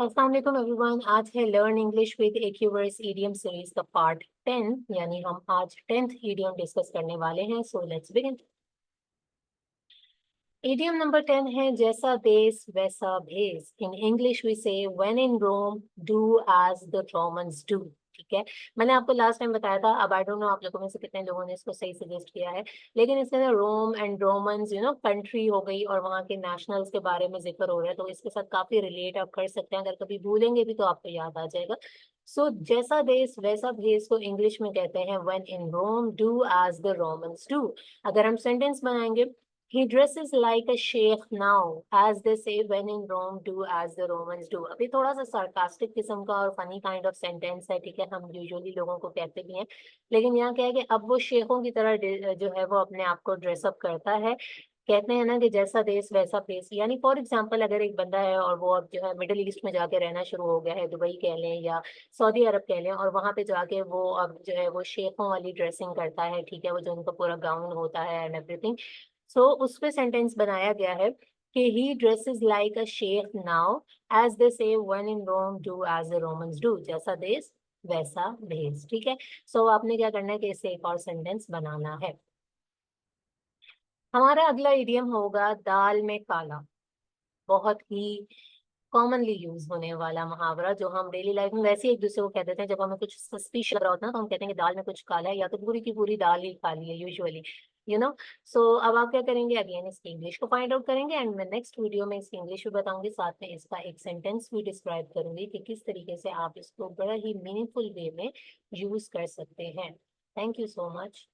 अस्सलाम वालेकुम एवरीवन। आज है learn English with Acuverse idiom series का पार्ट 10, यानी हम आज 10th ईडियम डिस्कस करने वाले हैं। So let's begin. Idiom number 10 है जैसा देश वैसा भेस। In English we say when in Rome do as the Romans do. ठीक है, मैंने आपको लास्ट टाइम बताया था। अब आई डोंट नो आप लोगों में से कितने लोगों ने इसको सही सजेस्ट किया है, लेकिन इसके अंदर रोम एंड रोमन्स कंट्री हो गई और वहाँ के नेशनल्स के बारे में जिक्र हो रहा है, तो इसके साथ काफी रिलेट आप कर सकते हैं। अगर कभी भूलेंगे भी तो आपको याद आ जाएगा। सो जैसा देश वैसा भेस को इंग्लिश में कहते हैं when in Rome do as the Romans do. अगर हम सेंटेंस बनाएंगे, he dresses like a sheikh now, as they say when in Rome, do as the Romans do। अभी थोड़ा सा sarcastic किस्म का और फनी काइंड ऑफ सेंटेंस है, ठीक है, हम यूजुअली लोगों को कहते भी हैं, लेकिन यहाँ क्या है कि अब वो शेखों की तरह जो है वो अपने आप को ड्रेसअप करता है। कहते हैं ना कि जैसा देश वैसा फेस, यानी फॉर एग्जाम्पल अगर एक बंदा है और वो अब जो है मिडिल ईस्ट में जाके रहना शुरू हो गया है, दुबई कह लें या सऊदी अरब कह लें, और वहां पे जाके वो अब जो है वो शेखों वाली ड्रेसिंग करता है, ठीक है, वो जो उनका पूरा गाउन होता है एंड एवरीथिंग। सो उस पे सेंटेंस बनाया गया है कि he dresses like a sheikh now, as they say when in Rome do as the Romans do. जैसा देश वैसा भेस। ठीक है, सो आपने क्या करना है कि इससे एक और सेंटेंस बनाना है। हमारा अगला इडियम होगा दाल में काला। बहुत ही कॉमनली यूज होने वाला मुहावरा जो हम डेली लाइफ में वैसे ही एक दूसरे को कह देते हैं। जब हमें कुछ सस्पिशियस लग रहा होता है ना, तो हम कहते हैं कि दाल में कुछ काला है, या तो पूरी की पूरी दाल ही काली है यूजुअली। यू नो सो अब आप क्या करेंगे, अगेन इसकी इंग्लिश को फाइंड आउट करेंगे एंड मैं नेक्स्ट वीडियो में इसकी इंग्लिश भी बताऊंगी, साथ में इसका एक सेंटेंस भी डिस्क्राइब करूंगी कि किस तरीके से आप इसको बड़ा ही मीनिंगफुल वे में यूज कर सकते हैं। Thank you so much.